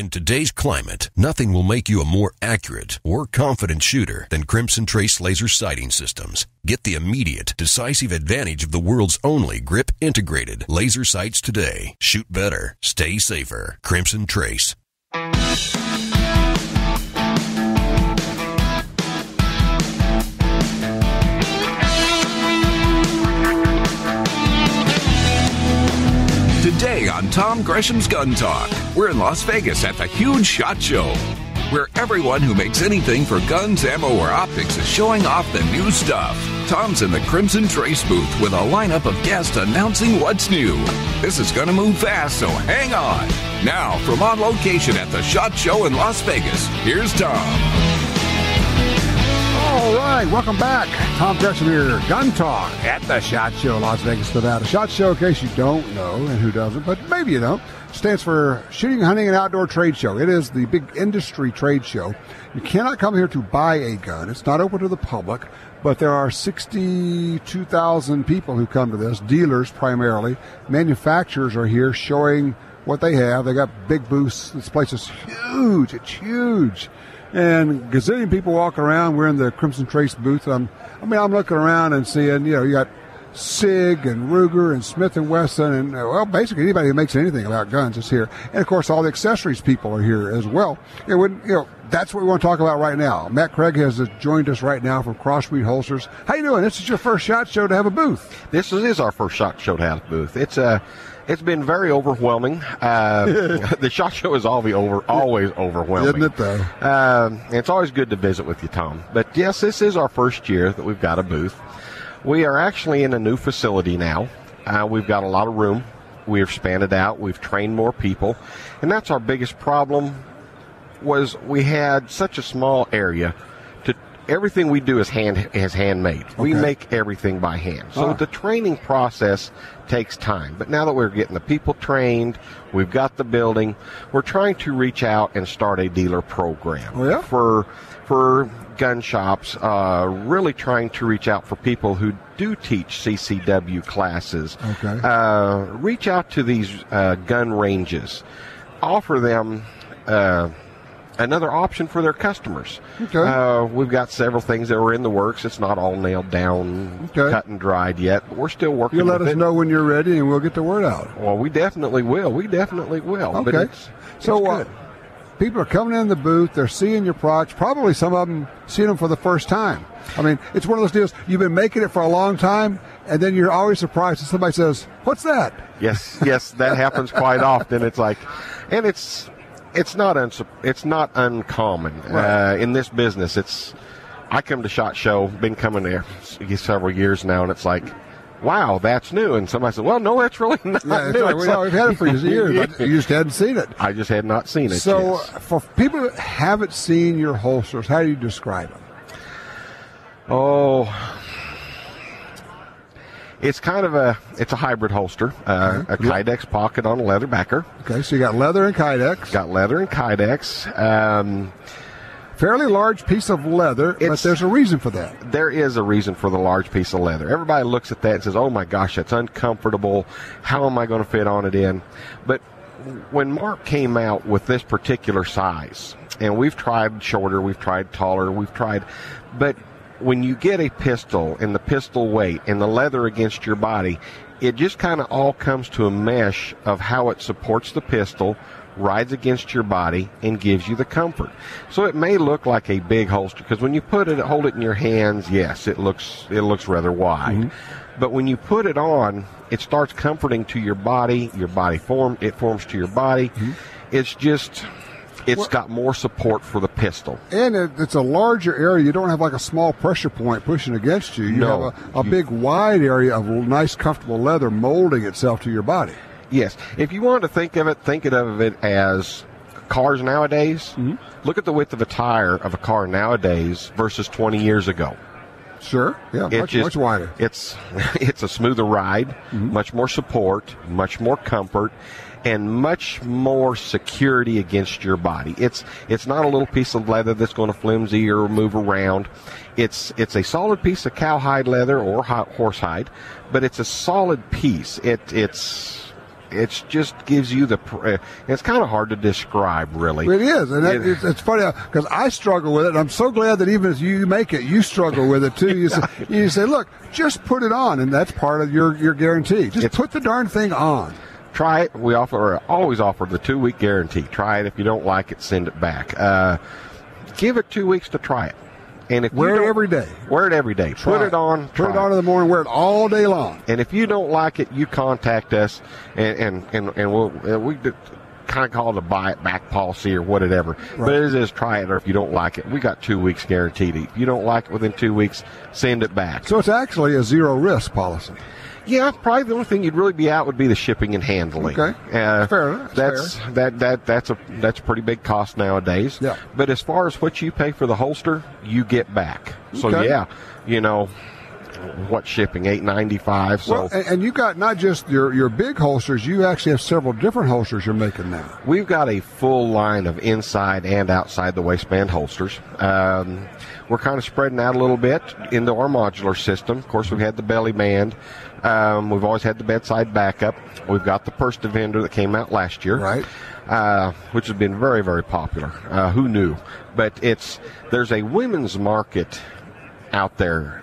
In today's climate, nothing will make you a more accurate or confident shooter than Crimson Trace laser sighting systems. Get the immediate, decisive advantage of the world's only grip-integrated laser sights today. Shoot better. Stay safer. Crimson Trace. Today on Tom Gresham's Gun Talk, we're in Las Vegas at the huge SHOT Show, where everyone who makes anything for guns, ammo, or optics is showing off the new stuff. Tom's in the Crimson Trace booth with a lineup of guests announcing what's new. This is going to move fast, so hang on. Now, from on location at the SHOT Show in Las Vegas, here's Tom. All right, welcome back. Tom Gresham here, Gun Talk at the SHOT Show, Las Vegas, Nevada. SHOT Show, in case you don't know, and who doesn't, but maybe you don't, stands for Shooting, Hunting, and Outdoor Trade Show. It is the big industry trade show. You cannot come here to buy a gun. It's not open to the public, but there are 62,000 people who come to this, dealers primarily. Manufacturers are here showing what they have. They got big booths. This place is huge. It's huge. And gazillion people walk around. We're in the Crimson Trace booth. I'm looking around and seeing, you got SIG and Ruger and Smith & Wesson and, well, basically anybody who makes anything about guns is here. And, of course, all the accessories people are here as well. That's what we want to talk about right now. Matt Craighead has joined us right now from CrossBreed Holsters. How you doing? This is your first SHOT Show to have a booth. This is our first SHOT Show to have a booth. It's been very overwhelming. The SHOT Show is always overwhelming. Isn't it, though? It's always good to visit with you, Tom. But, yes, this is our first year that we've got a booth. We are actually in a new facility now. We've got a lot of room. We've expanded out. We've trained more people. And that's our biggest problem was we had such a small area. Everything we do is handmade. Okay. We make everything by hand. So the training process takes time. But now that we're getting the people trained, we've got the building, we're trying to reach out and start a dealer program for gun shops, really trying to reach out for people who do teach CCW classes. Okay. Reach out to these gun ranges. Offer them another option for their customers. Okay. We've got several things that are in the works. It's not all nailed down, cut and dried yet, but we're still working on it. You'll let us know when you're ready, and we'll get the word out. Well, we definitely will. Okay. But it's good. People are coming in the booth. They're seeing your products. Probably some of them seeing them for the first time. I mean, it's one of those deals. You've been making it for a long time, and then you're always surprised when somebody says, "What's that?" Yes, that happens quite often. It's like, and it's not uncommon in this business. I come to SHOT Show, been coming there several years now, and it's like, wow, that's new. And somebody said, well, no, that's really not new. Right. We've had it for years. But you just hadn't seen it. I just had not seen it. So for people that haven't seen your holsters, how do you describe them? Oh, it's kind of a hybrid holster, a Kydex pocket on a leather backer. Okay, so you got leather and Kydex. Fairly large piece of leather, but there's a reason for that. There is a reason for the large piece of leather. Everybody looks at that and says, oh my gosh, that's uncomfortable. How am I going to fit on it in? But when Mark came out with this particular size, and we've tried shorter, we've tried taller, but when you get a pistol and the pistol weight and the leather against your body, it just kind of all comes to a mesh of how it supports the pistol, rides against your body, and gives you the comfort. So it may look like a big holster, because when you hold it in your hands, yes, it looks rather wide. Mm-hmm. But when you put it on, it starts comforting to your body. It forms to your body. Mm-hmm. It's got more support for the pistol. And it's a larger area. You don't have like a small pressure point pushing against you. You have a big wide area of nice, comfortable leather molding itself to your body. Yes. If you want to think of it as cars nowadays, mm-hmm. Look at the width of a tire of a car nowadays versus 20 years ago. Sure. Yeah, much wider. It's a smoother ride, mm-hmm. Much more support, much more comfort, and much more security against your body. It's not a little piece of leather that's going to flimsy or move around. It's a solid piece of cowhide leather or horsehide, but it's a solid piece. it just gives you it's kind of hard to describe, really. It is, and it's funny because I struggle with it. And I'm so glad that even as you make it, you struggle with it too. You say, look, just put it on, and that's part of your guarantee. Just put the darn thing on. Try it. We always offer the 2-week guarantee. Try it. If you don't like it, send it back. Give it 2 weeks to try it. And if wear it every day. Wear it every day. Put it on. Put it on in the morning. Wear it all day long. And if you don't like it, you contact us, and we kind of call it a buy it back policy or whatever. Right. But it is try it, or if you don't like it, we got 2 weeks guaranteed. If you don't like it within 2 weeks, send it back. So it's actually a zero risk policy. Yeah, probably the only thing you'd really be out would be the shipping and handling. Okay, fair enough. That's a pretty big cost nowadays. Yeah. But as far as what you pay for the holster, you get back. So okay. Yeah, what shipping, $8.95. So well, and you got not just your big holsters, you actually have several different holsters you're making now. We've got a full line of inside and outside the waistband holsters. We're kind of spreading out a little bit into our modular system. Of course, we've had the belly band. We've always had the bedside backup. We've got the purse defender that came out last year, right? Which has been very, very popular. Who knew? But there's a women's market out there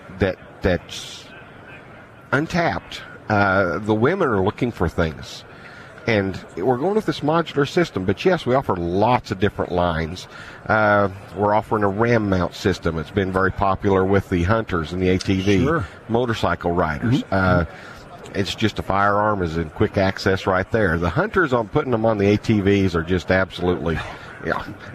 that's untapped. The women are looking for things. And we're going with this modular system, but yes, we offer lots of different lines. We're offering a ram mount system. It's been very popular with the hunters and the ATV motorcycle riders. Mm-hmm. It's just a firearm is in quick access right there. The hunters on putting them on the ATVs are just absolutely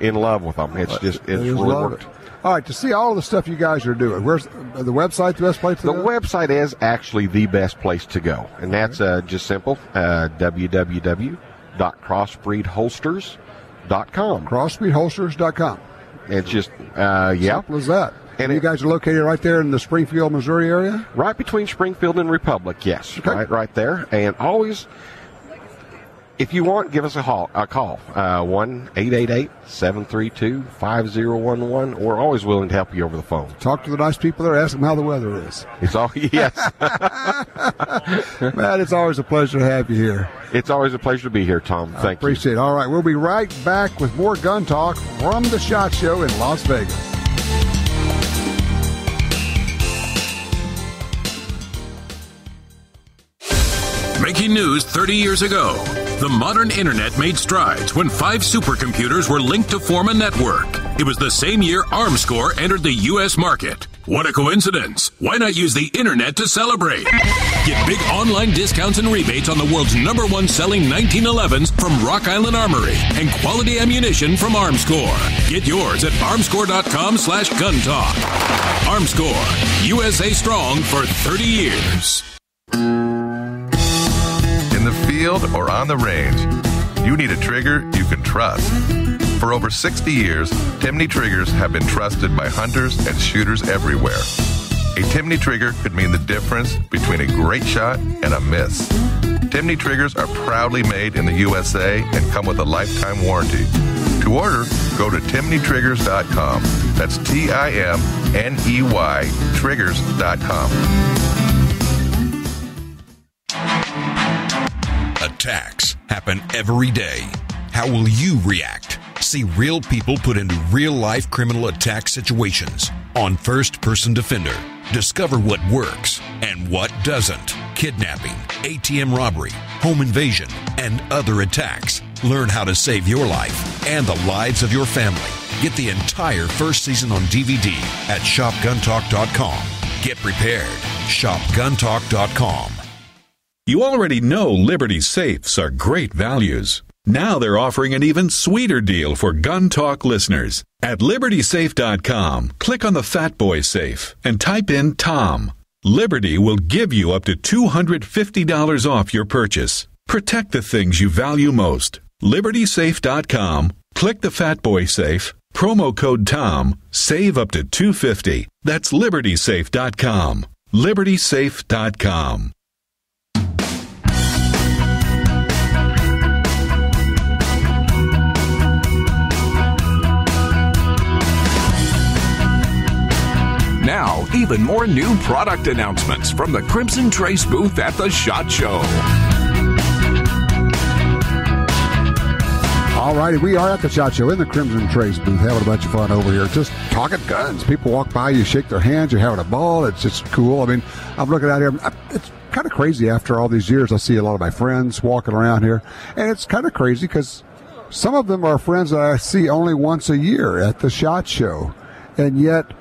in love with them. It's really worked. All right, to see all of the stuff you guys are doing, where's the website, the best place to go? The website is actually the best place to go, and that's just simple, www.crossbreedholsters.com. Crossbreedholsters.com. It's just, simple as that. And you guys are located right there in the Springfield, Missouri area? Right between Springfield and Republic, yes. Okay. Right there. And always, if you want, give us a call. 1-888-732-5011. We're always willing to help you over the phone. Talk to the nice people there. Ask them how the weather is. Yes. Matt, it's always a pleasure to have you here. It's always a pleasure to be here, Tom. Thank you. Appreciate it. All right, we'll be right back with more Gun Talk from the SHOT Show in Las Vegas. Making news 30 years ago, the modern internet made strides when 5 supercomputers were linked to form a network. It was the same year ArmScore entered the U.S. market. What a coincidence. Why not use the internet to celebrate? Get big online discounts and rebates on the world's #1 selling 1911s from Rock Island Armory and quality ammunition from ArmScore. Get yours at armscore.com/GunTalk. ArmScore, USA strong for 30 years. In the field or on the range, you need a trigger you can trust. For over 60 years, Timney triggers have been trusted by hunters and shooters everywhere. A Timney trigger could mean the difference between a great shot and a miss. Timney triggers are proudly made in the USA and come with a lifetime warranty. To order, go to timneytriggers.com. That's TIMNEY triggers.com. Attacks happen every day. How will you react? See real people put into real-life criminal attack situations on First Person Defender. Discover what works and what doesn't. Kidnapping, ATM robbery, home invasion, and other attacks. Learn how to save your life and the lives of your family. Get the entire first season on DVD at shopguntalk.com. Get prepared. Shopguntalk.com. You already know Liberty safes are great values. Now they're offering an even sweeter deal for Gun Talk listeners. At libertysafe.com, click on the Fat Boy safe and type in Tom. Liberty will give you up to $250 off your purchase. Protect the things you value most. libertysafe.com, click the Fat Boy safe, promo code Tom, save up to $250. That's libertysafe.com. libertysafe.com. Now, even more new product announcements from the Crimson Trace booth at the SHOT Show. All righty, we are at the SHOT Show in the Crimson Trace booth, having a bunch of fun over here, just talking guns. People walk by, you shake their hands, you're having a ball. It's just cool. I mean, I'm looking out here. It's kind of crazy after all these years. I see a lot of my friends walking around here, and it's kind of crazy because some of them are friends that I see only once a year at the SHOT Show, and yet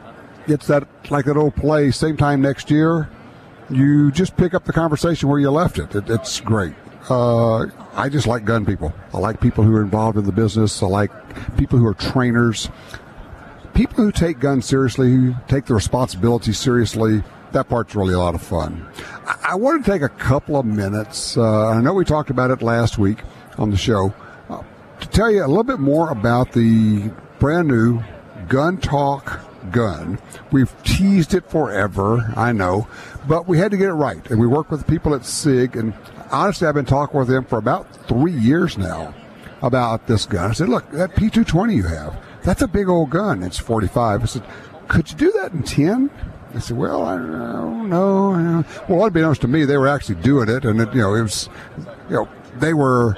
it's that like that old play, same time next year, you just pick up the conversation where you left it. It's great. I just like gun people. I like people who are involved in the business. I like people who are trainers, people who take guns seriously, who take the responsibility seriously. That part's really a lot of fun. I want to take a couple of minutes. I know we talked about it last week on the show, to tell you a little bit more about the brand new Gun Talk gun. We've teased it forever, I know, but we had to get it right. And we worked with the people at SIG, and honestly, I've been talking with them for about 3 years now about this gun. I said, look, that P220 you have, that's a big old gun. It's 45. I said, could you do that in 10? I said, well, I don't know. Well, unbeknownst to me, they were actually doing it, and it was, they were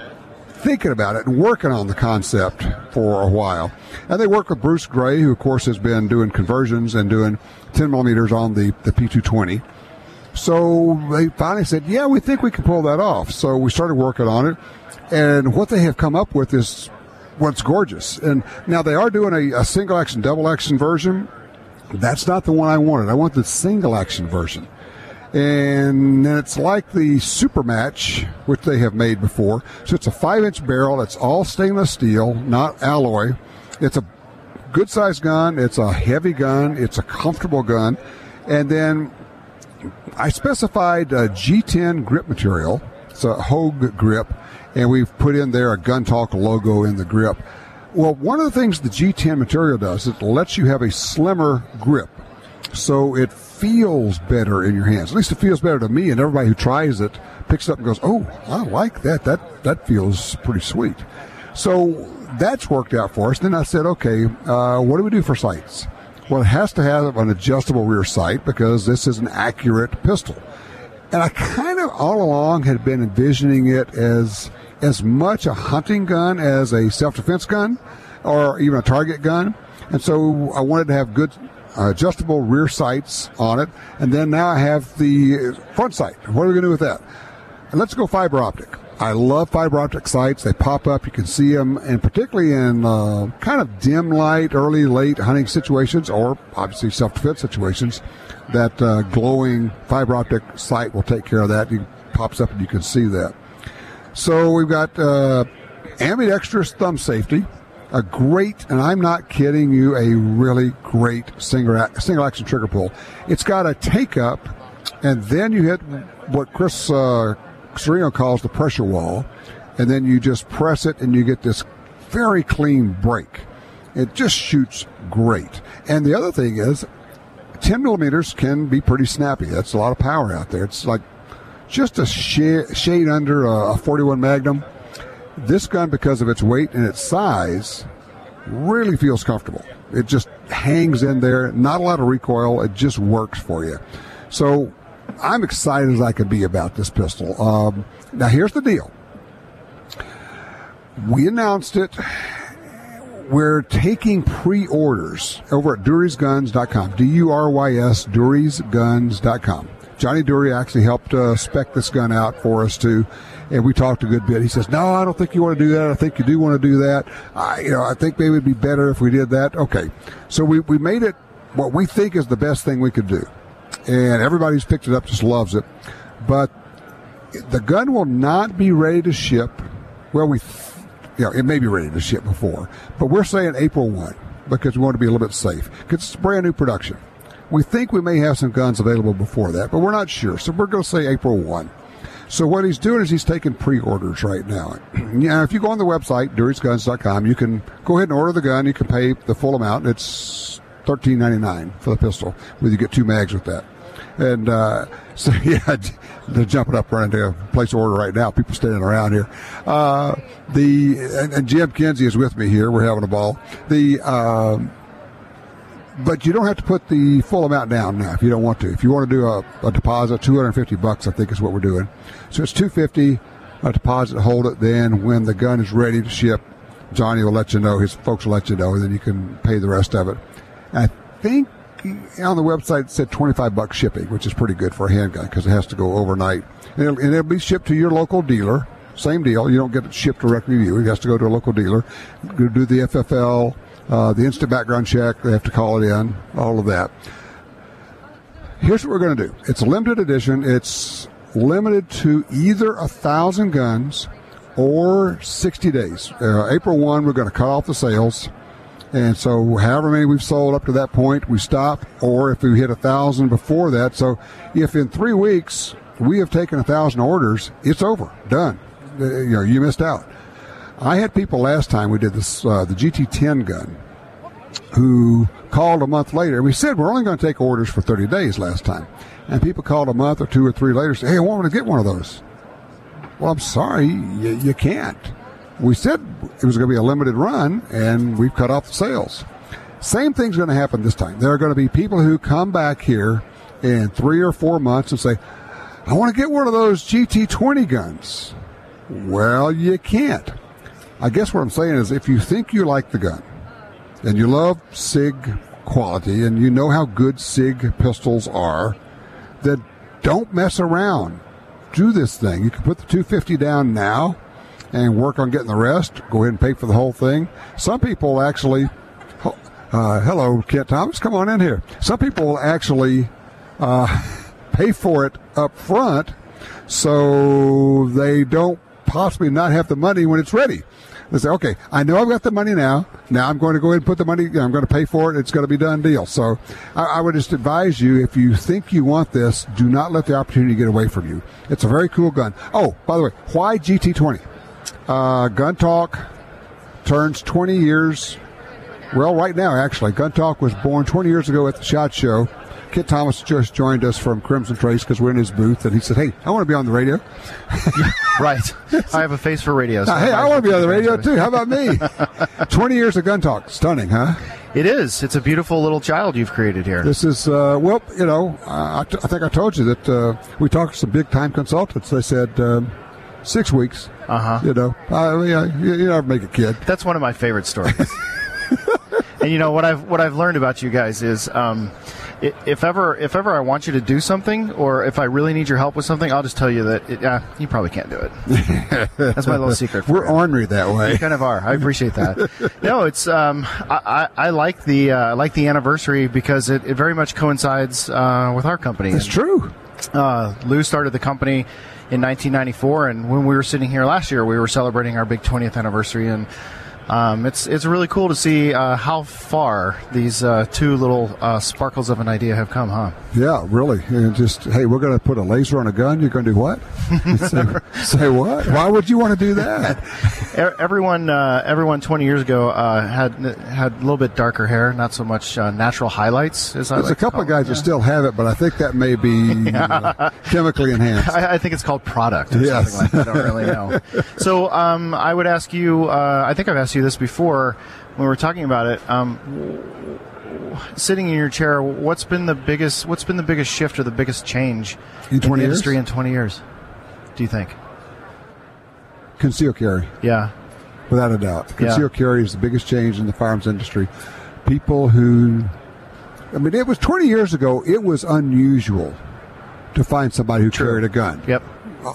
thinking about it and working on the concept for a while. And they worked with Bruce Gray, who, of course, has been doing conversions and doing 10 millimeters on the P220. So they finally said, yeah, we think we can pull that off. So we started working on it. And what they have come up with is what's gorgeous. And now they are doing a single action, double action version. That's not the one I wanted. I want the single action version. And then it's like the Super Match, which they have made before. So it's a 5-inch barrel. It's all stainless steel, not alloy. It's a good-sized gun. It's a heavy gun. It's a comfortable gun. And then I specified a G10 grip material. It's a Hogue grip. And we've put in there a Gun Talk logo in the grip. Well, one of the things the G10 material does is it lets you have a slimmer grip. So it feels better in your hands. At least it feels better to me, and everybody who tries it picks it up and goes, oh, I like that. That feels pretty sweet. So that's worked out for us. Then I said, okay, what do we do for sights? Well, it has to have an adjustable rear sight because this is an accurate pistol. And I kind of all along had been envisioning it as much a hunting gun as a self-defense gun or even a target gun. And so I wanted to have good adjustable rear sights on it. And then now I have the front sight. What are we going to do with that? And let's go fiber optic. I love fiber optic sights. They pop up. You can see them, and particularly in kind of dim light, early, late hunting situations, or obviously self-defense situations, that glowing fiber optic sight will take care of that. It pops up and you can see that. So we've got ambidextrous thumb safety, a great, and I'm not kidding you, a really great single action trigger pull. It's got a take up, and then you hit what Chris Serino calls the pressure wall, and then you just press it and you get this very clean break. It just shoots great. And the other thing is 10 millimeters can be pretty snappy. That's a lot of power out there. It's like just a shade under a 41 Magnum. This gun, because of its weight and its size, really feels comfortable. It just hangs in there. Not a lot of recoil. It just works for you. So I'm excited as I can be about this pistol. Now, here's the deal. We announced it. We're taking pre-orders over at DurysGuns.com. DURYS, DurysGuns.com. Johnny Dury actually helped spec this gun out for us, too. And we talked a good bit. He says, no, I don't think you want to do that. I think you do want to do that. I think maybe it'd be better if we did that. Okay. So we made it what we think is the best thing we could do. And everybody who's picked it up just loves it. But the gun will not be ready to ship. Well, it may be ready to ship before. But we're saying April 1 because we want to be a little bit safe. Because it's brand new production. We think we may have some guns available before that, but we're not sure. So we're going to say April 1. So what he's doing is he's taking pre-orders right now. If you go on the website, DurysGuns.com, you can go ahead and order the gun. You can pay the full amount. It's $13.99 for the pistol, where you get 2 mags with that. And so, yeah, they're jumping up running to place an order right now. People standing around here. And Jim Kinsey is with me here. We're having a ball. But you don't have to put the full amount down now if you don't want to. If you want to do a deposit, $250, I think is what we're doing. So it's $250 a deposit to hold it. Then when the gun is ready to ship, Johnny will let you know, his folks will let you know, and then you can pay the rest of it. I think on the website it said $25 shipping, which is pretty good for a handgun because it has to go overnight. And it'll be shipped to your local dealer. Same deal. You don't get it shipped directly to you. It has to go to a local dealer. Do the FFL, the instant background check. They have to call it in, all of that. Here's what we're going to do. It's a limited edition. It's limited to either 1,000 guns or 60 days. April 1, we're going to cut off the sales. And so however many we've sold up to that point, we stop. Or if we hit 1,000 before that. So if in 3 weeks we have taken 1,000 orders, it's over. Done. You missed out. I had people last time we did this, the GT10 gun, who called a month later. We said we're only going to take orders for 30 days last time. And people called a month or 2 or 3 later and said, hey, I want to get one of those. Well, I'm sorry, you can't. We said it was going to be a limited run, and we've cut off the sales. Same thing's going to happen this time. There are going to be people who come back here in 3 or 4 months and say, I want to get one of those GT20 guns. Well, you can't. I guess what I'm saying is if you think you like the gun and you love SIG quality and you know how good SIG pistols are, then don't mess around. Do this thing. You can put the $250 down now and work on getting the rest. Go ahead and pay for the whole thing. Some people actually, hello, Kent Thomas, come on in here. Some people will actually pay for it up front so they don't possibly not have the money when it's ready. They say, okay, I know I've got the money now. Now I'm going to go ahead and put the money, I'm going to pay for it. It's going to be done deal. So I would just advise you, if you think you want this, do not let the opportunity get away from you. It's a very cool gun. Oh, by the way, why GT20? Gun Talk turns 20 years. Well, right now, actually. Gun Talk was born 20 years ago at the SHOT Show. Kit Thomas just joined us from Crimson Trace because we're in his booth, and he said, hey, I want to be on the radio. Right. I have a face for radio. So hey, I want to be on the radio, too. How about me? 20 years of Gun Talk. Stunning, huh? It is. It's a beautiful little child you've created here. This is, well, I think I told you that we talked to some big-time consultants. They said 6 weeks. Uh-huh. You never make a kid. That's one of my favorite stories. And what I've learned about you guys is if ever I want you to do something, or if I really need your help with something, I'll just tell you that you probably can't do it. That's my little secret. We're ornery that way. You kind of are. I appreciate that. No, it's I like the anniversary because it very much coincides with our company. It's true. Lou started the company in 1994, and when we were sitting here last year, we were celebrating our big 20th anniversary, and it's really cool to see how far these two little sparkles of an idea have come, huh? Yeah, really. And just, hey, we're going to put a laser on a gun. You're going to do what? say what? Why would you want to do that? Everyone 20 years ago had a little bit darker hair, not so much natural highlights. As There's a couple of guys that still have it, but I think that may be chemically enhanced. I think it's called product or something like that. I don't really know. So I would ask you, I think I've asked you this before when we were talking about it. Sitting in your chair, what's been the biggest shift or the biggest change in the industry in 20 years? Do you think? Concealed carry. Yeah. Without a doubt. Concealed carry is the biggest change in the firearms industry. People it was 20 years ago, it was unusual to find somebody who carried a gun. Yep.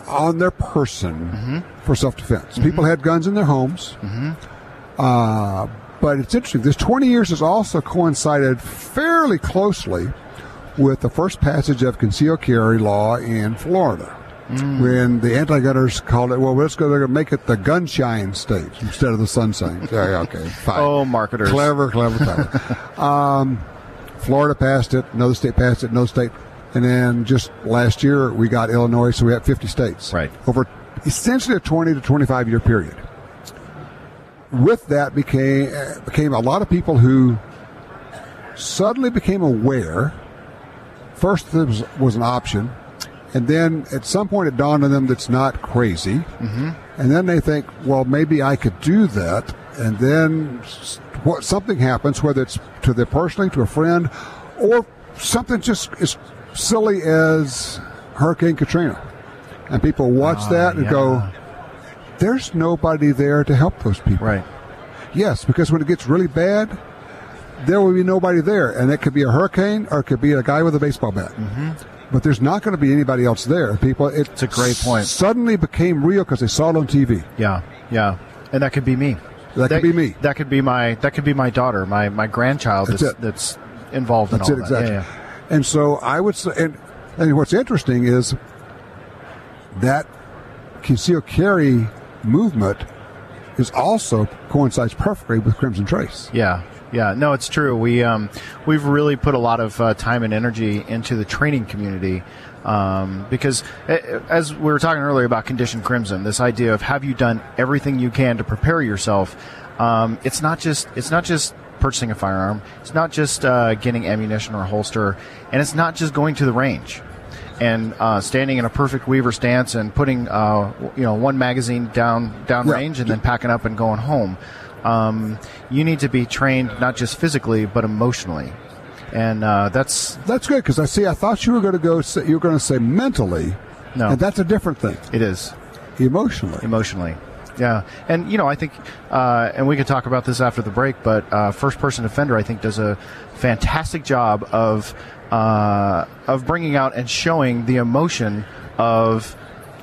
On their person for self-defense. Mm-hmm. People had guns in their homes. Mm-hmm. But it's interesting. This 20 years has also coincided fairly closely with the first passage of concealed carry law in Florida, when the anti-gunners called it, well, they're going to make it the gunshine state instead of the sunshine. Okay, fine. Oh, marketers. Clever. Florida passed it. Another state passed it. Another state. And then just last year, we got Illinois, so we had 50 states. Right. Over essentially a 20 to 25-year period. With that became a lot of people who suddenly became aware. First, there was an option, and then at some point it dawned on them that's not crazy. Mm-hmm. And then they think, well, maybe I could do that. And then something happens, whether it's to them personally, to a friend, or something just as silly as Hurricane Katrina. And people watch that and go, there's nobody there to help those people. Right. Yes, because when it gets really bad, there will be nobody there, and it could be a hurricane or it could be a guy with a baseball bat. Mm-hmm. But there's not going to be anybody else there. It's a great point. Suddenly became real because they saw it on TV. Yeah, and that could be me. That could be me. That could be my daughter, my grandchild. That's involved in all that. Exactly. Yeah. And so I would say, and what's interesting is that concealed carry movement is also coincides perfectly with Crimson Trace. Yeah. No, it's true. We've really put a lot of time and energy into the training community because, as we were talking earlier about Condition Crimson, this idea of have you done everything you can to prepare yourself? It's not just purchasing a firearm. It's not just getting ammunition or a holster, and it's not just going to the range and standing in a perfect Weaver stance and putting one magazine down range and then packing up and going home. You need to be trained not just physically but emotionally, and that's good because I thought you were going to say mentally. No, and that's a different thing. It is emotionally. Yeah, and I think, and we could talk about this after the break, but First Person Defender I think does a fantastic job of bringing out and showing the emotion of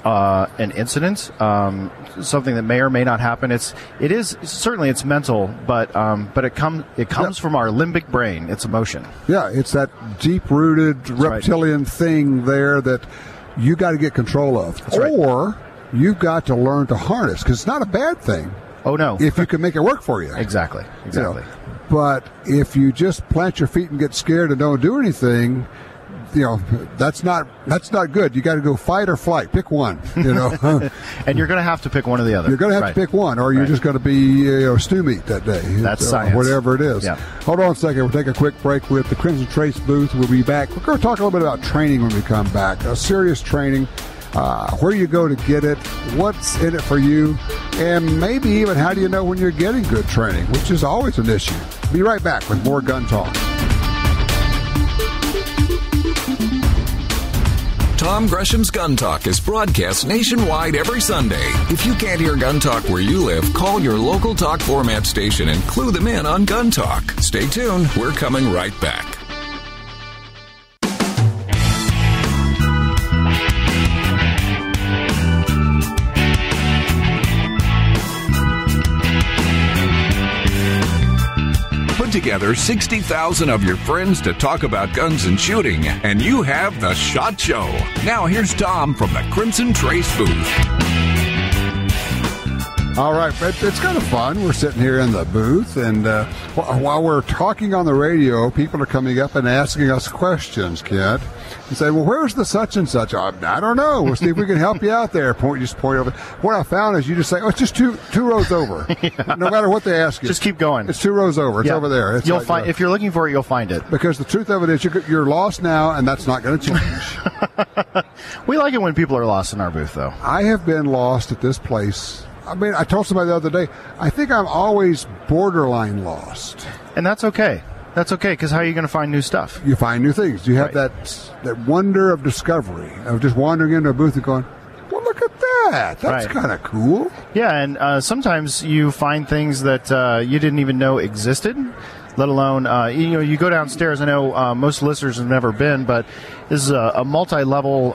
an incident, something that may or may not happen. It's mental, but it comes from our limbic brain. It's emotion. Yeah, it's that deep-rooted reptilian thing there that you got to get control of, or you've got to learn to harness because it's not a bad thing. Oh no, if you can make it work for you. Exactly. But if you just plant your feet and get scared and don't do anything, that's not good. You got to go fight or flight. Pick one. And you're going to have to pick one or the other. You're going to have to pick one, or you're just going to be stew meat that day. That's science. Whatever it is. Yeah. Hold on a second. We'll take a quick break with the Crimson Trace booth. We'll be back. We're going to talk a little bit about training when we come back. Serious training. Where you go to get it, what's in it for you, and maybe even how do you know when you're getting good training, which is always an issue. Be right back with more Gun Talk. Tom Gresham's Gun Talk is broadcast nationwide every Sunday. If you can't hear Gun Talk where you live, call your local talk format station and clue them in on Gun Talk. Stay tuned. We're coming right back. Together 60,000 of your friends to talk about guns and shooting, and you have the SHOT Show. Now here's Tom from the Crimson Trace booth. All right, it's kind of fun. We're sitting here in the booth, and while we're talking on the radio, people are coming up and asking us questions, Kent, and say, well, where's the such and such? I don't know. We'll see if we can help you out there. Just point over. What I found is you just say, oh, it's just two rows over. Yeah. No matter what they ask you. Just keep going. It's 2 rows over. It's over there. You'll find if you're looking for it, you'll find it. Because the truth of it is you're lost now, and that's not going to change. We like it when people are lost in our booth, though. I have been lost at this place. I mean, I told somebody the other day, I think I'm always borderline lost. And that's okay. That's okay, because how are you going to find new stuff? You find new things. You have that wonder of discovery, of just wandering into a booth and going, well, look at that. That's kind of cool. Yeah, and sometimes you find things that you didn't even know existed, let alone, you go downstairs. I know most listeners have never been, but this is a multi-level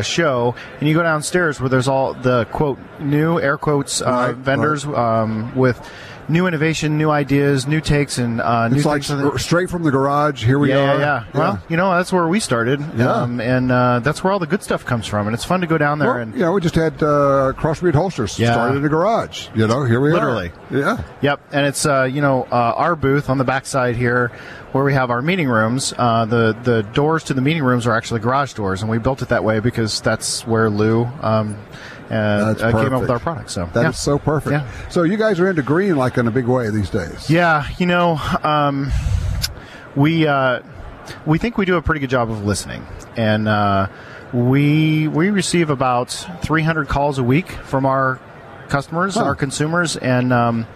show, and you go downstairs where there's all the, quote, new, air quotes, vendors with new innovation, new ideas, new takes, and new things. It's like straight from the garage, here we are. Yeah. Well, that's where we started, and that's where all the good stuff comes from, and it's fun to go down there. Well, we just had CrossBreed Holsters started in the garage. Here we Literally. are. Yeah. Yep, and it's, our booth on the backside here where we have our meeting rooms. The doors to the meeting rooms are actually garage doors, and we built it that way because that's where Lou came up with our product. So that is so perfect. Yeah. So you guys are into green like in a big way these days. Yeah, we think we do a pretty good job of listening, and we receive about 300 calls a week from our customers, our consumers, and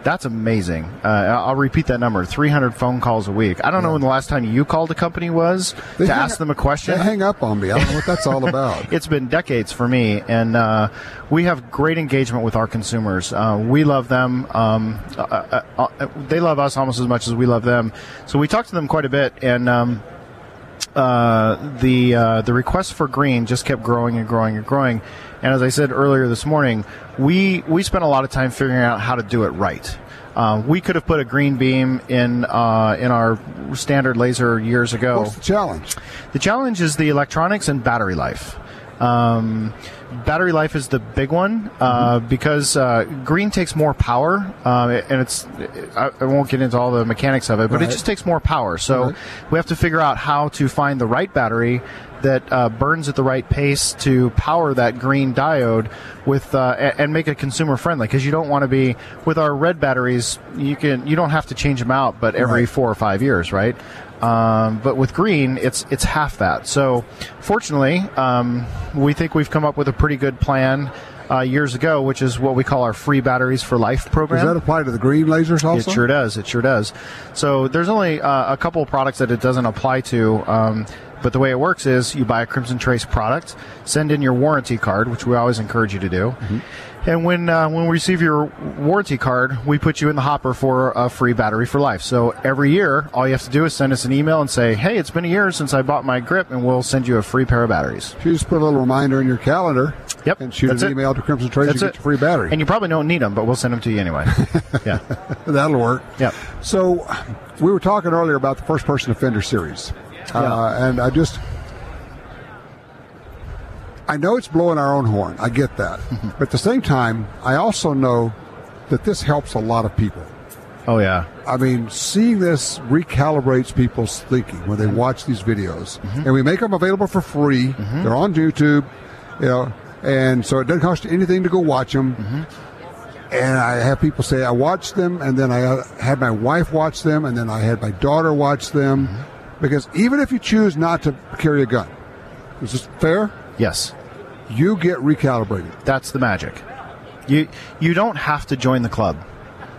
That's amazing. I'll repeat that number, 300 phone calls a week. I don't know when the last time you called a company was to ask them a question. They hang up on me. I don't know what that's all about. It's been decades for me, and we have great engagement with our consumers. We love them. They love us almost as much as we love them. So we talk to them quite a bit, and the request for green just kept growing and growing and growing. And as I said earlier this morning, we spent a lot of time figuring out how to do it right. We could have put a green beam in our standard laser years ago. What's the challenge? The challenge is the electronics and battery life. Battery life is the big one because green takes more power, and I won't get into all the mechanics of it, but it just takes more power. So we have to figure out how to find the right battery that burns at the right pace to power that green diode with and make it consumer friendly, because you don't want to be with our red batteries. You don't have to change them out, but every 4 or 5 years, right? But with green, it's half that. So fortunately, we think we've come up with a pretty good plan years ago, which is what we call our Free Batteries for Life program. Does that apply to the green lasers also? It sure does. It sure does. So there's only a couple of products that it doesn't apply to. But the way it works is you buy a Crimson Trace product, send in your warranty card, which we always encourage you to do. And when we receive your warranty card, we put you in the hopper for a free battery for life. So every year, all you have to do is send us an email and say, hey, it's been a year since I bought my grip, and we'll send you a free pair of batteries. You just put a little reminder in your calendar. Yep. And shoot an email to Crimson Trace and get your free battery. And you probably don't need them, but we'll send them to you anyway. Yeah. That'll work. Yep. So we were talking earlier about the first-person offender series. And I know it's blowing our own horn. I get that. But at the same time, I also know that this helps a lot of people. Oh, yeah. I mean, seeing this recalibrates people's thinking when they watch these videos. And we make them available for free. They're on YouTube, and so it doesn't cost you anything to go watch them. And I have people say, I watched them, and then I had my wife watch them, and then I had my daughter watch them. Because even if you choose not to carry a gun, is this fair? Yes. You get recalibrated. That's the magic. You don't have to join the club.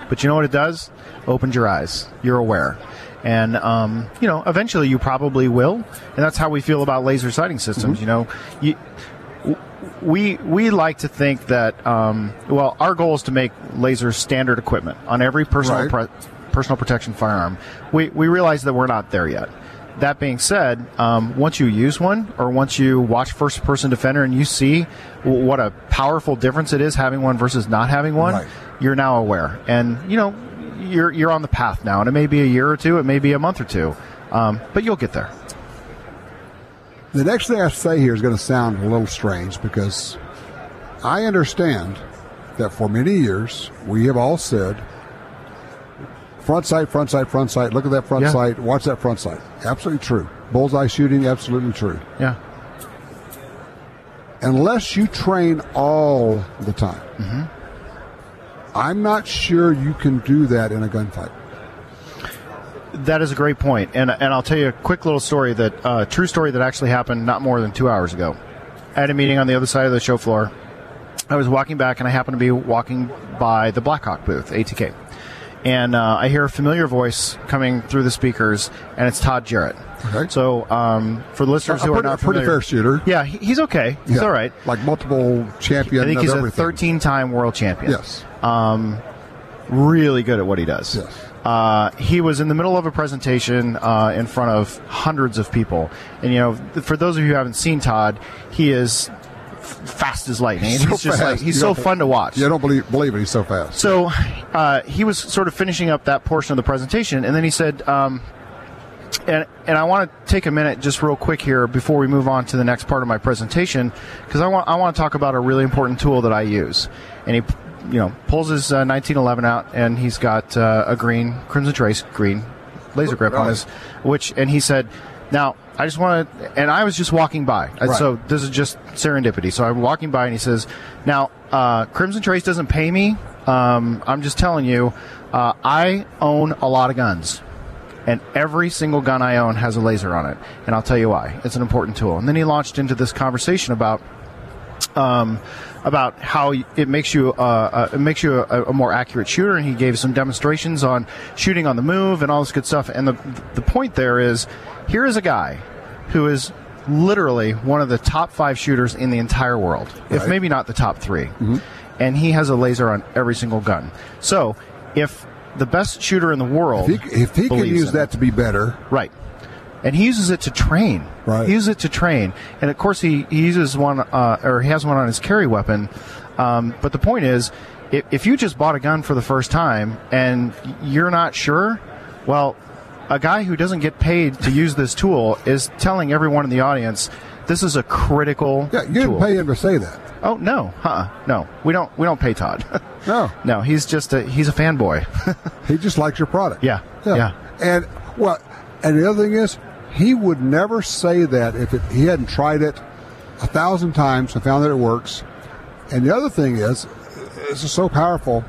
But you know what it does? Opens your eyes. You're aware. And, eventually you probably will. And that's how we feel about laser sighting systems. We like to think that, our goal is to make lasers standard equipment on every personal protection firearm. We realize that we're not there yet. That being said, once you use one, or once you watch First Person Defender and you see what a powerful difference it is having one versus not having one, you're now aware. And, you're on the path now. And it may be a year or two, it may be a month or two, but you'll get there. The next thing I say here is going to sound a little strange, because I understand that for many years we have all said, front sight, front sight, front sight, look at that front sight, watch that front sight. Absolutely true. Bullseye shooting, absolutely true. Yeah. Unless you train all the time, I'm not sure you can do that in a gunfight. That is a great point. And I'll tell you a quick little story, true story that actually happened not more than 2 hours ago. I had a meeting on the other side of the show floor. I was walking back, and I happened to be walking by the Blackhawk booth, ATK. And I hear a familiar voice coming through the speakers, and it's Todd Jarrett. Okay. So for the listeners who are not familiar, pretty fair shooter. Yeah, he's okay. He's all right. Like multiple champion. I think he's everything. a 13-time world champion. Yes. Really good at what he does. Yes. He was in the middle of a presentation in front of hundreds of people. And, for those of you who haven't seen Todd, he is fast as lightning. He's so fun to watch. You don't believe it. He's so fast. So he was sort of finishing up that portion of the presentation, and then he said, and I want to take a minute just real quick here before we move on to the next part of my presentation, because I want to talk about a really important tool that I use. And he pulls his 1911 out, and he's got a green Crimson Trace green laser grip on his, and he said, now, I just want to, and I was just walking by. So this is just serendipity. So I'm walking by, and he says, now, Crimson Trace doesn't pay me. I'm just telling you, I own a lot of guns. And every single gun I own has a laser on it. And I'll tell you why. It's an important tool. And then he launched into this conversation about about how it makes you a more accurate shooter, and he gave some demonstrations on shooting on the move and all this good stuff. And the point there is, here is a guy who is literally one of the top 5 shooters in the entire world, if maybe not the top 3. Mm-hmm. And he has a laser on every single gun. So if the best shooter in the world, if he can use that to be better, right? And he uses it to train. Right. He uses it to train. And, of course, he uses one, or he has one on his carry weapon. But the point is, if you just bought a gun for the first time and you're not sure, well, a guy who doesn't get paid to use this tool is telling everyone in the audience, this is a critical tool. Yeah, you didn't pay him to say that. Oh, no. No. We don't pay Todd. No, he's just he's a fanboy. He just likes your product. Yeah. And the other thing is, he would never say that if he hadn't tried it 1,000 times and found that it works. And the other thing is, this is so powerful,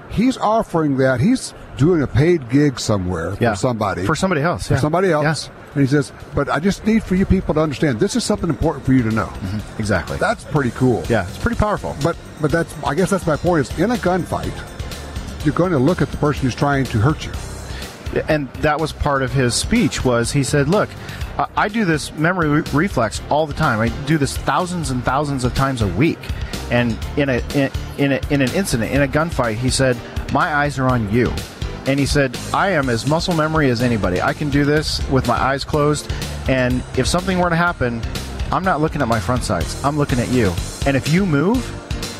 he's offering that. He's doing a paid gig somewhere for somebody. For somebody else. For somebody else. Yeah. And he says, but I just need for you people to understand, this is something important for you to know. Mm-hmm. Exactly. That's pretty cool. Yeah, it's pretty powerful. But I guess that's my point, is in a gunfight, you're going to look at the person who's trying to hurt you. And that was part of his speech, was he said, look, I do this memory reflex all the time. I do this thousands and thousands of times a week. And in an incident, in a gunfight, he said, my eyes are on you. And he said, I am as muscle memory as anybody. I can do this with my eyes closed. And if something were to happen, I'm not looking at my front sights. I'm looking at you. And if you move,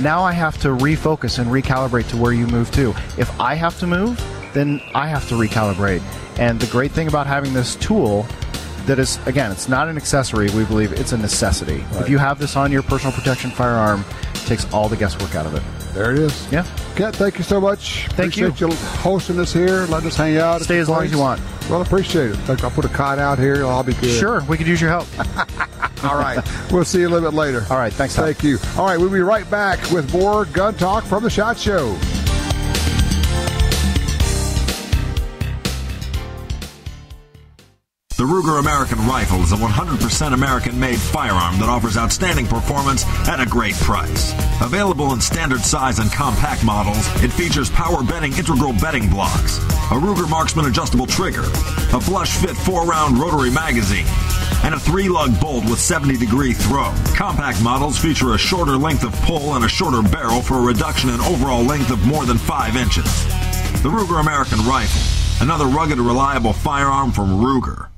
now I have to refocus and recalibrate to where you move to. If I have to move, then I have to recalibrate. And the great thing about having this tool, that is, again, it's not an accessory, we believe it's a necessity. Right. If you have this on your personal protection firearm, it takes all the guesswork out of it. There it is. Yeah. Kent, thank you so much. Appreciate you hosting us here. Let us hang out. Stay as long as you want. Well, appreciate it. I'll put a cot out here. I'll be good. Sure. We could use your help. All right. We'll see you a little bit later. All right. Thanks, Tom. Thank you. All right. We'll be right back with more Gun Talk from the SHOT Show. The Ruger American Rifle is a 100% American-made firearm that offers outstanding performance at a great price. Available in standard size and compact models, it features power-bending integral bedding blocks, a Ruger Marksman adjustable trigger, a flush-fit 4-round rotary magazine, and a 3-lug bolt with 70-degree throw. Compact models feature a shorter length of pull and a shorter barrel for a reduction in overall length of more than 5 inches. The Ruger American Rifle, another rugged, reliable firearm from Ruger.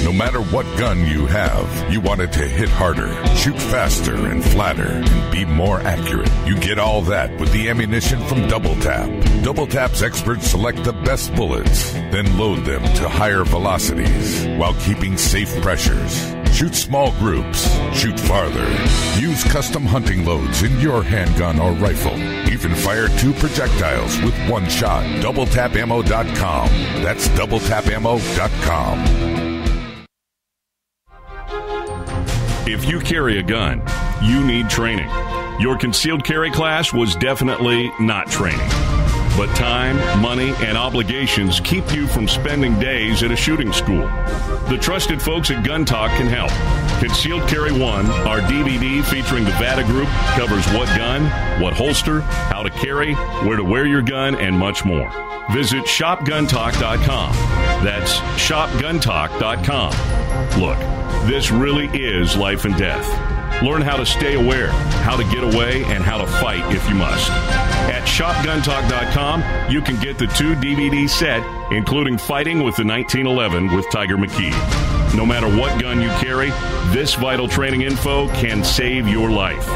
No matter what gun you have, you want it to hit harder, shoot faster and flatter, and be more accurate. You get all that with the ammunition from Double Tap. Double Tap's experts select the best bullets, then load them to higher velocities while keeping safe pressures. Shoot small groups. Shoot farther. Use custom hunting loads in your handgun or rifle. Even fire 2 projectiles with 1 shot. DoubleTapAmmo.com. That's DoubleTapAmmo.com. If you carry a gun, you need training. Your concealed carry class was definitely not training. But time, money, and obligations keep you from spending days at a shooting school. The trusted folks at Gun Talk can help. Concealed Carry 1, our DVD featuring the VADA Group, covers what gun, what holster, how to carry, where to wear your gun, and much more. Visit shopguntalk.com. That's shopguntalk.com. Look, this really is life and death. Learn how to stay aware, how to get away, and how to fight if you must. At shopguntalk.com, you can get the 2 DVD set, including Fighting with the 1911 with Tiger McKee. No matter what gun you carry, this vital training info can save your life.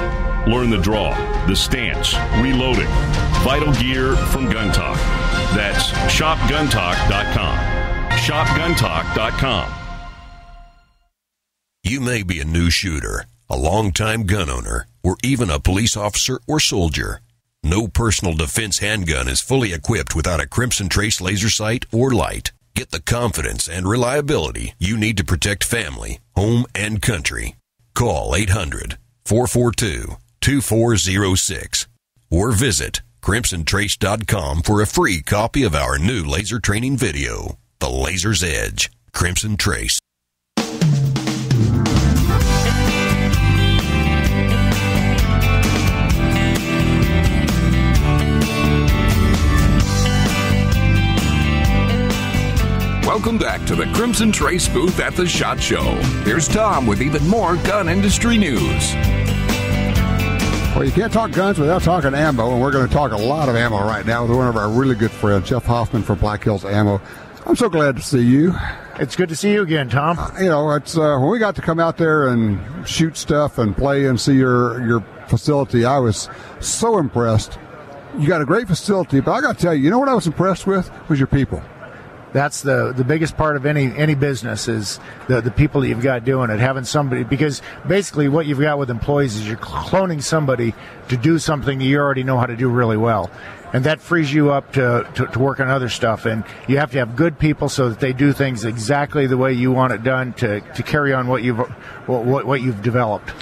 Learn the draw, the stance, reloading, vital gear from Gun Talk. That's shopguntalk.com. shopguntalk.com. You may be a new shooter, a longtime gun owner, or even a police officer or soldier. No personal defense handgun is fully equipped without a Crimson Trace laser sight or light. Get the confidence and reliability you need to protect family, home, and country. Call 800-442-2406 or visit crimsontrace.com for a free copy of our new laser training video, The Laser's Edge, Crimson Trace. Welcome back to the Crimson Trace booth at the SHOT Show. Here's Tom with even more gun industry news. Well, you can't talk guns without talking ammo, and we're going to talk a lot of ammo right now with one of our really good friends, Jeff Hoffman from Black Hills Ammo. I'm so glad to see you. It's good to see you again, Tom. It's when we got to come out there and shoot stuff and play and see your facility, I was so impressed. You got a great facility, but I got to tell you, you know what I was impressed with? Was your people. That's the biggest part of any business is the people that you've got doing it, having somebody, because basically what you've got with employees is you're cloning somebody to do something that you already know how to do really well. And that frees you up to work on other stuff. And you have to have good people so that they do things exactly the way you want it done to carry on what you've developed.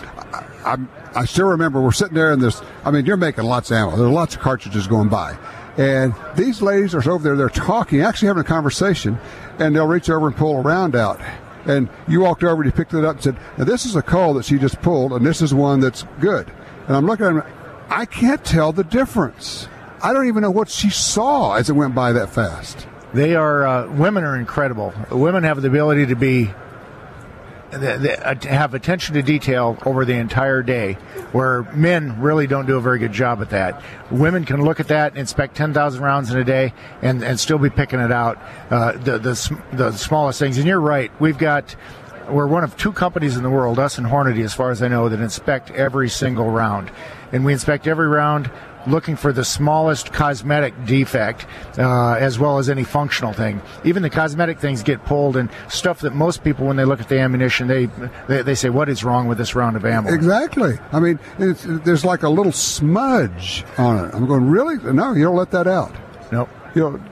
I still remember we're sitting there in this. I mean, you're making lots of ammo. There are lots of cartridges going by. And these ladies are over there, they're talking, actually having a conversation, and they'll reach over and pull a round out. And you walked over and you picked it up and said, now this is a Cole that she just pulled, and this is one that's good. And I'm looking at them, I can't tell the difference. I don't even know what she saw as it went by that fast. They are, women are incredible. Women have the ability to be, have attention to detail over the entire day, where men really don't do a very good job at that. Women can look at that and inspect 10,000 rounds in a day and still be picking it out, the smallest things. And you're right, we're one of two companies in the world, us and Hornady, as far as I know, that inspect every single round. And we inspect every round looking for the smallest cosmetic defect, as well as any functional thing. Even the cosmetic things get pulled, and stuff that most people, when they look at the ammunition, they say, what is wrong with this round of ammo? Exactly. I mean, there's like a little smudge on it. I'm going, really? No, you don't let that out. Nope.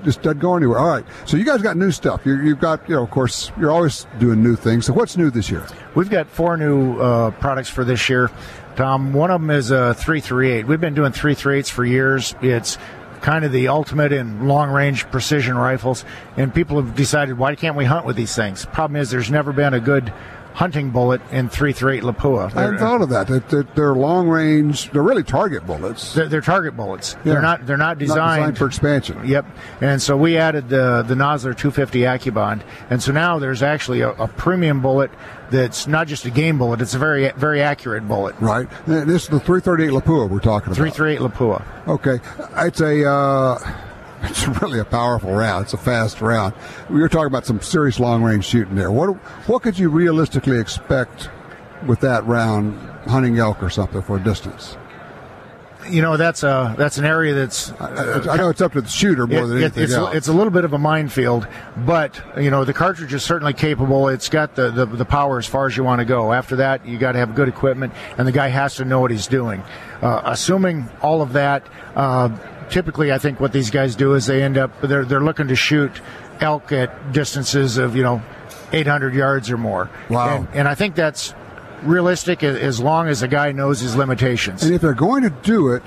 Just doesn't go anywhere. All right. So you guys got new stuff. You've got, of course, you're always doing new things. So what's new this year? We've got 4 new products for this year, Tom. One of them is a 338. We've been doing 338s for years. It's kind of the ultimate in long-range precision rifles, and people have decided, why can't we hunt with these things? Problem is, there's never been a good hunting bullet in 338 Lapua. I hadn't thought of that. They're long range. They're really target bullets. They're target bullets. Yeah. They're not designed for expansion. Yep. And so we added the Nosler 250 AccuBond, and so now there's actually a premium bullet that's not just a game bullet. It's a very, very accurate bullet. Right. This is the 338 Lapua we're talking about. 338 Lapua. Okay. It's really a powerful round. It's a fast round. We were talking about some serious long-range shooting there. What could you realistically expect with that round, hunting elk or something for a distance? That's an area that's... I know it's up to the shooter more than anything else. It's a little bit of a minefield, but, the cartridge is certainly capable. It's got the power as far as you want to go. After that, you got to have good equipment, and the guy has to know what he's doing. Assuming all of that... typically, I think what these guys do is they end up, they're looking to shoot elk at distances of, 800 yards or more. Wow. And I think that's realistic as long as a guy knows his limitations. And if they're going to do it,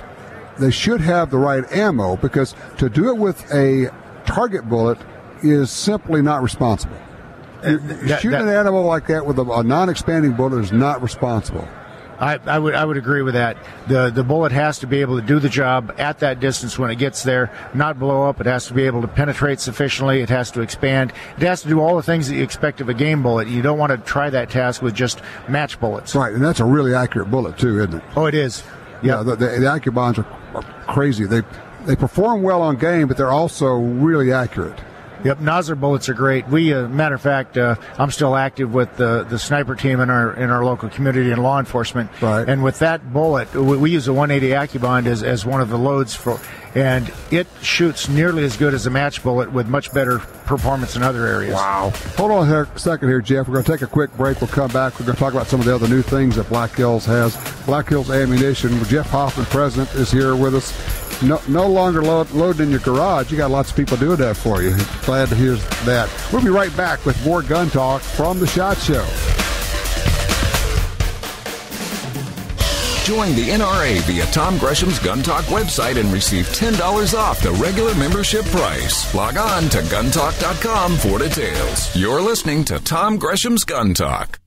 they should have the right ammo, because to do it with a target bullet is simply not responsible. Shooting an animal like that with a non-expanding bullet is not responsible. I would agree with that. The bullet has to be able to do the job at that distance when it gets there, not blow up. It has to be able to penetrate sufficiently. It has to expand. It has to do all the things that you expect of a game bullet. You don't want to try that task with just match bullets. Right, and that's a really accurate bullet too, isn't it? Oh, it is. Yeah, the AccuBonds are crazy. They perform well on game, but they're also really accurate. Yep, Nosler bullets are great. We, matter of fact, I'm still active with the sniper team in our local community and law enforcement. Right. And with that bullet, we use a 180 AccuBond as one of the loads and it shoots nearly as good as a match bullet with much better performance in other areas. Wow. Hold on a second here, Jeff. We're going to take a quick break. We'll come back. We're going to talk about some of the other new things that Black Hills has. Black Hills Ammunition. Jeff Hoffman, president, is here with us. No longer loading in your garage. You got lots of people doing that for you. Glad to hear that. We'll be right back with more Gun Talk from the SHOT Show. Join the NRA via Tom Gresham's Gun Talk website and receive $10 off the regular membership price. Log on to GUNTALK.com for details. You're listening to Tom Gresham's Gun Talk.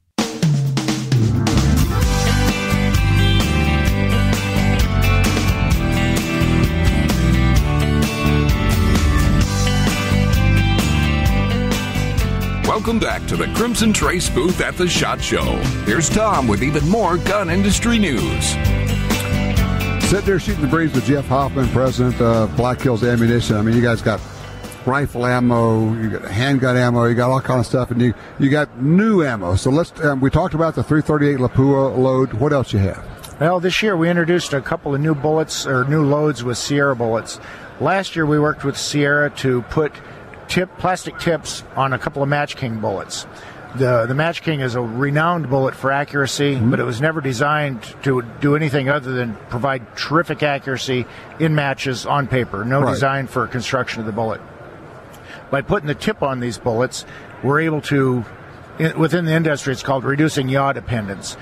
Welcome back to the Crimson Trace booth at the SHOT Show. Here's Tom with even more gun industry news. Sitting there shooting the breeze with Jeff Hoffman, president of Black Hills Ammunition. I mean, you guys got rifle ammo, you got handgun ammo, you got all kind of stuff, and you got new ammo. So let's. We talked about the 338 Lapua load. What else you have? Well, this year we introduced a couple of new bullets or new loads with Sierra bullets. Last year we worked with Sierra to put plastic tips on a couple of Match King bullets. The Match King is a renowned bullet for accuracy, but it was never designed to do anything other than provide terrific accuracy in matches on paper. No design for construction of the bullet. By putting the tip on these bullets, we're able to, within the industry, it's called reducing yaw dependence.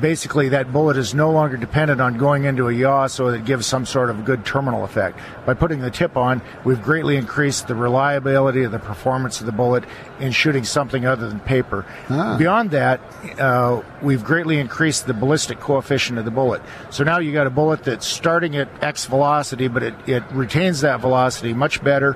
Basically, that bullet is no longer dependent on going into a yaw so that it gives some sort of good terminal effect. By putting the tip on, we've greatly increased the reliability of the performance of the bullet in shooting something other than paper. Beyond that, we've greatly increased the ballistic coefficient of the bullet. So now you got a bullet that's starting at X velocity, but it retains that velocity much better,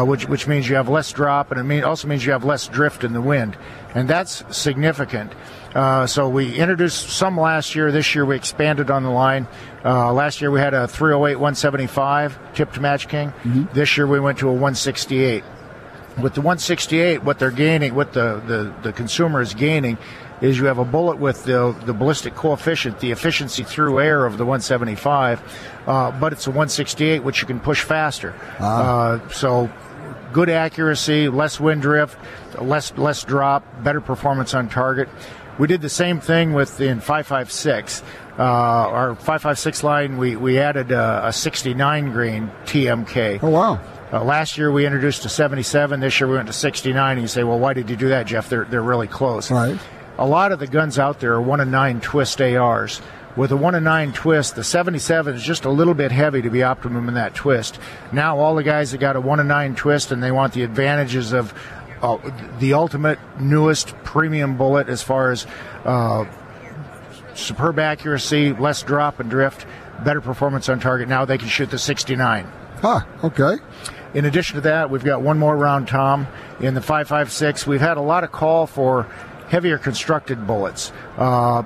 which means you have less drop, and it also means you have less drift in the wind. And that's significant. So we introduced some last year. This year we expanded on the line. Last year we had a 308 175 tipped Match King. This year we went to a 168. With the 168, what they're gaining, what the consumer is gaining, is you have a bullet with the ballistic coefficient, the efficiency through air of the 175, but it's a 168, which you can push faster. So good accuracy, less wind drift, less drop, better performance on target. We did the same thing in 5.56. Our 5.56 line, we added a 69 grain TMK. Oh, wow. Last year we introduced a 77. This year we went to 69. And you say, well, why did you do that, Jeff? They're really close. Right. A lot of the guns out there are 1-9 twist ARs. With a 1-9 twist, the 77 is just a little bit heavy to be optimum in that twist. Now all the guys that got a 1-9 twist and they want the advantages of the ultimate, newest premium bullet as far as superb accuracy, less drop and drift, better performance on target. Now they can shoot the 69. Okay. In addition to that, we've got one more round, Tom. In the 5.56, we've had a lot of call for heavier constructed bullets.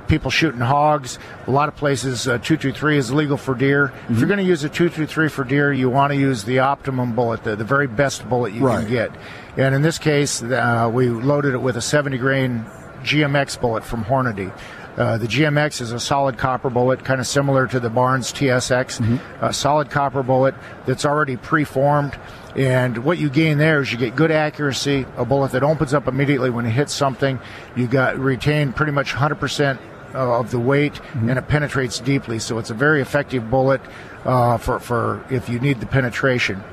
People shooting hogs. A lot of places, 223 is legal for deer. If you're going to use a 223 for deer, you want to use the optimum bullet, the very best bullet you can get. And in this case, we loaded it with a 70 grain GMX bullet from Hornady. The GMX is a solid copper bullet, kind of similar to the Barnes TSX. A solid copper bullet that's already preformed. And what you gain there is you get good accuracy, a bullet that opens up immediately when it hits something. You retain pretty much 100% of the weight, and it penetrates deeply. So it's a very effective bullet for if you need the penetration.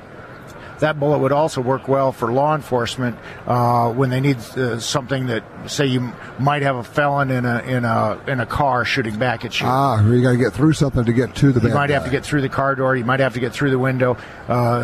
That bullet would also work well for law enforcement when they need something that, say, you might have a felon in a car shooting back at you. You got to get through something to get to the bad You might guy. have to get through the car door. You might have to get through the window.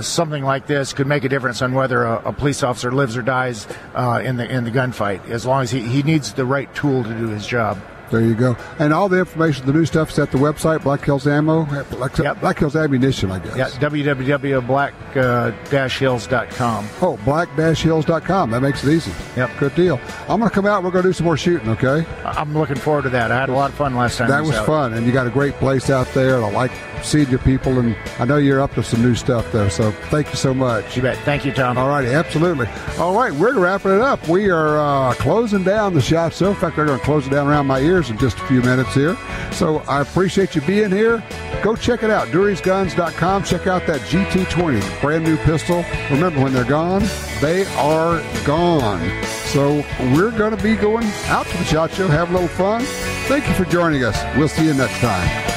Something like this could make a difference on whether a police officer lives or dies in the gunfight, as long as he needs the right tool to do his job. There you go. And all the information, the new stuff is at the website, Black Hills Ammo, Black Hills Ammunition, I guess. Yeah, www.black-hills.com. Oh, black-hills.com. That makes it easy. Yep. Good deal. I'm going to come out. We're going to do some more shooting, okay? I'm looking forward to that. I had a lot of fun last time. That was fun, and you got a great place out there. I like seeing your people, and I know you're up to some new stuff there, so thank you so much. You bet. Thank you, Tom. All righty, absolutely. All right, we're wrapping it up. We are closing down the SHOT Show. In fact, they're going to close it down around my ears in just a few minutes here. So I appreciate you being here. Go check it out, Dury'sGuns.com. Check out that GT20, brand new pistol. Remember, when they're gone, they are gone. So we're going to be going out to the SHOT Show, have a little fun. Thank you for joining us. We'll see you next time.